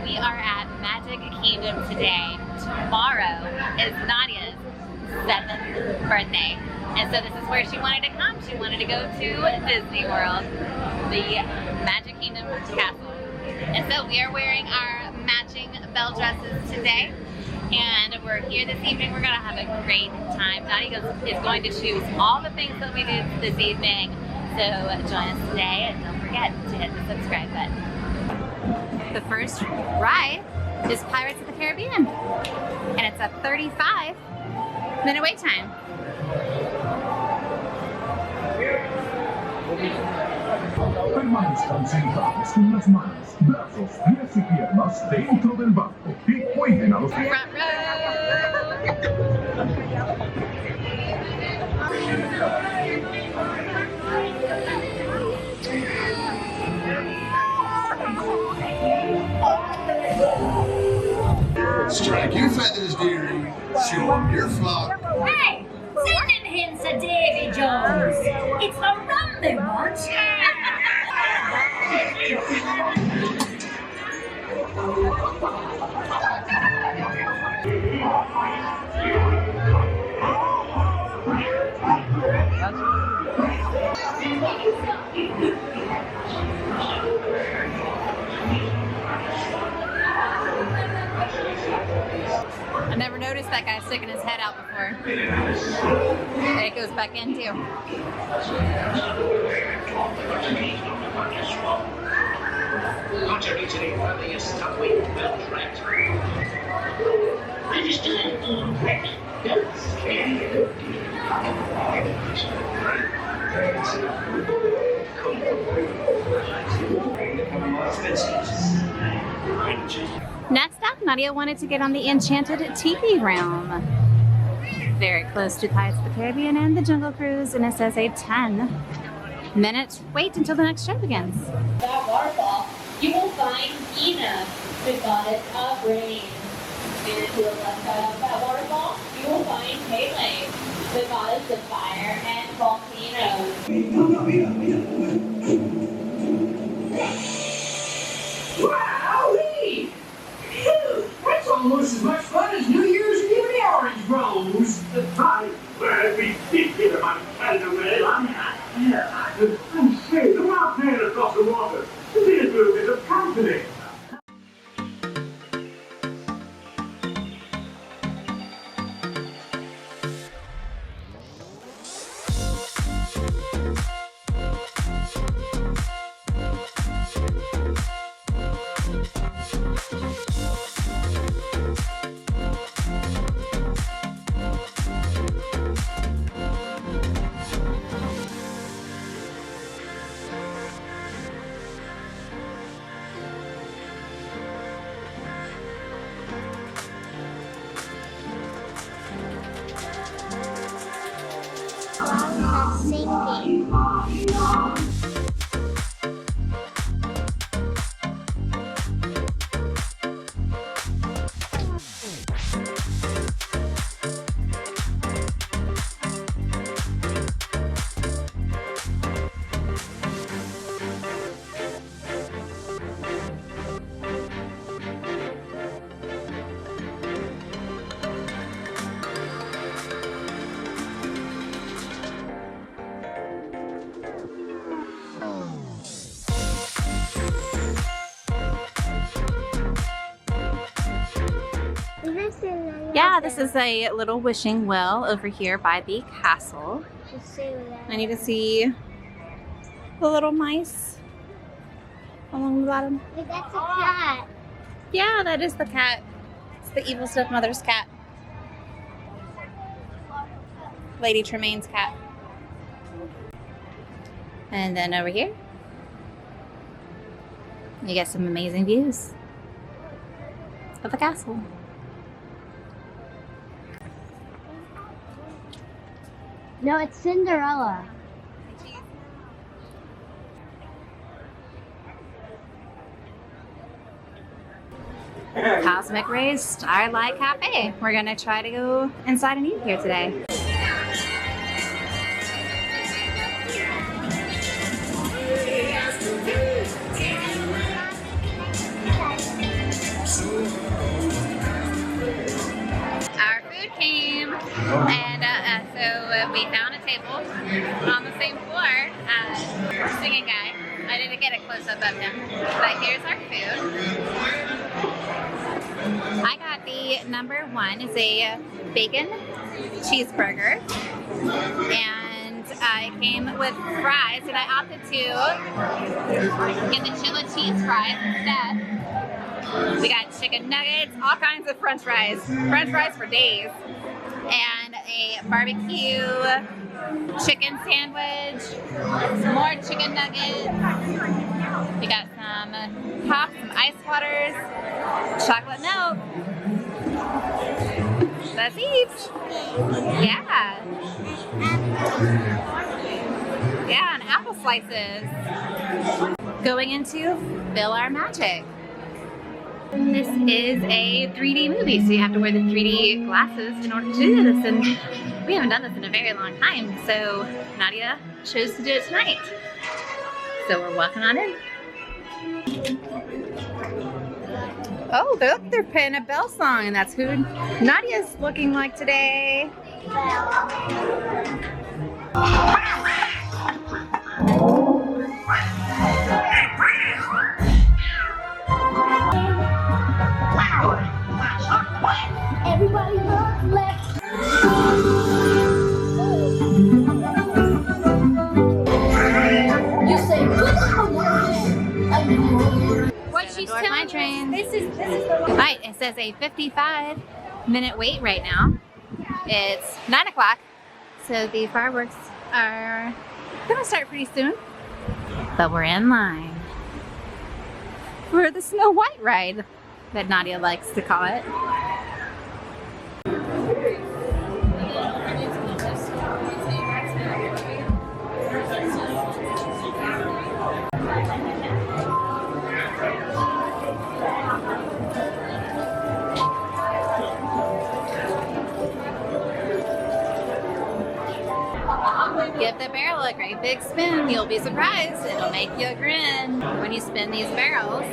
we are at Magic Kingdom today. Tomorrow is Nadia's 7th birthday. And so this is where she wanted to come. She wanted to go to Disney World, the Magic Kingdom Castle. And so we are wearing our matching bell dresses today. And we're here this evening. We're gonna have a great time. Nadia is going to choose all the things that we did this evening. So join us today and don't forget to hit the subscribe button. The first ride is Pirates of the Caribbean. And it's a 35-minute wait time. Permanezcan sentados con las manos, brazos, pies y piernas dentro del barco y cuiden a los Front row. Strike your feathers, dearie. Show 'em your flock. Hey, send them hints to Davy Jones. It's the rum they want. I never noticed that guy sticking his head out before. There it goes back in too. Contrary to the earliest subway bell track. Registering on deck. Next up, Nadia wanted to get on the Enchanted Tiki Realm. Very close to Pirates of the Caribbean and the Jungle Cruise, and it says a 10-minute wait until the next show begins. That waterfall, you will find Ina, the goddess of rain. And to the left side of that waterfall, you will find Pele, the goddess of fire and volcanoes. Wowee! Phew, that's almost as much fun as New Year's Eve in the Orange Groves. Well, we did get him on the way. I'm saying, the wild man across the water. Be a little bit of company. Singing. Yeah, this is a little wishing well over here by the castle. I need to see the little mice along the bottom. Wait, that's a cat. Yeah, that is the cat. It's the evil stepmother's cat. Lady Tremaine's cat. And then over here, you get some amazing views of the castle. No, it's Cinderella. Cosmic Rays Starlight Cafe. We're gonna try to go inside and eat here today. And so we found a table on the same floor as our singing guy. I didn't get a close-up of him, but here's our food. I got the number one. It's a bacon cheeseburger, and it came with fries, and I opted to get the chili cheese fries instead. We got chicken nuggets, all kinds of french fries for days, and a barbecue chicken sandwich, some more chicken nuggets. We got some pops, some ice waters, chocolate milk. Let's eat. Yeah. Yeah, and apple slices. Going into Fill Our Magic. This is a 3D movie, so you have to wear the 3D glasses in order to do this, and we haven't done this in a very long time, so Nadia chose to do it tonight. So we're walking on in. Oh, look, they're playing a Belle song, and that's who Nadia's looking like today. Everybody look left. You say, What she's telling my train. This is the right. It says a 55-minute wait right now. It's 9 o'clock, so the fireworks are gonna start pretty soon. But we're in line for the Snow White ride that Nadia likes to call it. Give the barrel a great big spin. You'll be surprised. It'll make you grin. When you spin these barrels,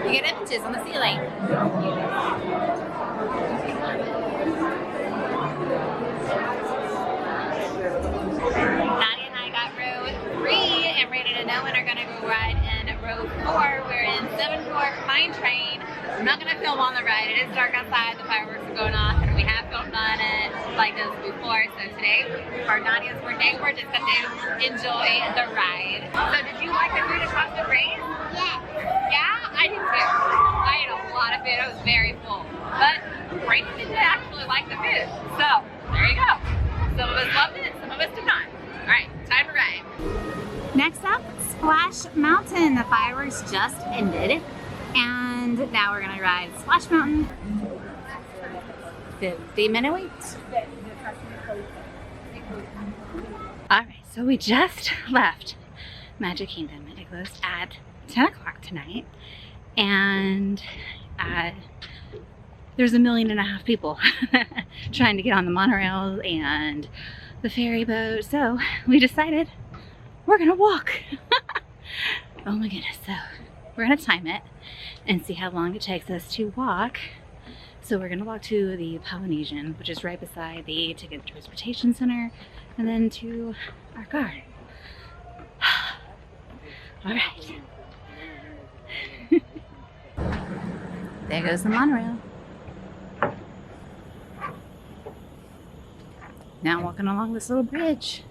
you get images on the ceiling. Nadia and I got row 3, and Brandon and Owen are gonna go ride in row 4. We're in 7-4 Mine Train. I'm not gonna film on the ride. It is dark outside. The fireworks are going off, and we have filmed on it like this before. So today, for Nadia's birthday, we're just gonna enjoy the ride. So did you like the food at Cosmic Rays? Yes. Yeah, I did too. I ate a lot of food. I was very full. But Brandon didn't actually like the food. So there you go. Some of us loved it, some of us did not. All right, time to ride. Next up, Splash Mountain. The fireworks just ended, and now we're gonna ride Splash Mountain. 50-minute wait. All right, so we just left Magic Kingdom, and it closed at 10 o'clock tonight, and there's 1.5 million people trying to get on the monorail and the ferry boat, so we decided we're gonna walk. Oh my goodness, so we're gonna time it and see how long it takes us to walk. So we're gonna walk to the Polynesian, which is right beside the Ticket Transportation Center, and then to our car. All right. There goes the monorail. Now walking along this little bridge.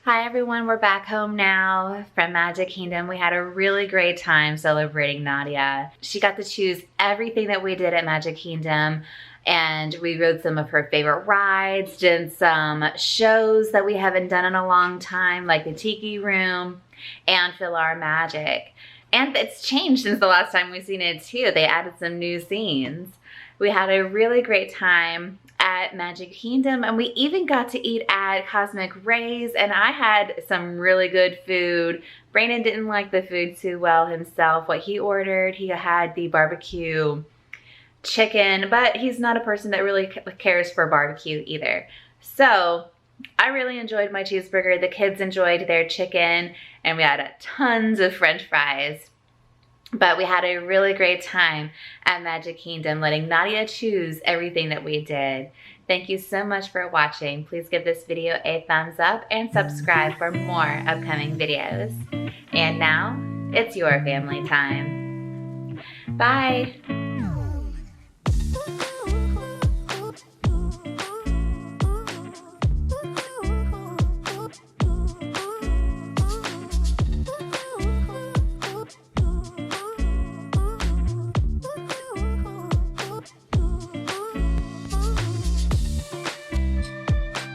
Hi everyone, we're back home now from Magic Kingdom. We had a really great time celebrating Nadia. She got to choose everything that we did at Magic Kingdom, and we rode some of her favorite rides, did some shows that we haven't done in a long time, like the Tiki Room and Fill Our Magic. And it's changed since the last time we've seen it too. They added some new scenes. We had a really great time at Magic Kingdom, and we even got to eat at Cosmic Rays, and I had some really good food. Brandon didn't like the food too well himself. What he ordered, he had the barbecue chicken, but he's not a person that really cares for barbecue either. So I really enjoyed my cheeseburger. The kids enjoyed their chicken, and we had tons of French fries. But we had a really great time at Magic Kingdom, letting Nadia choose everything that we did. Thank you so much for watching. Please give this video a thumbs up and subscribe for more upcoming videos. And now, it's your family time. Bye.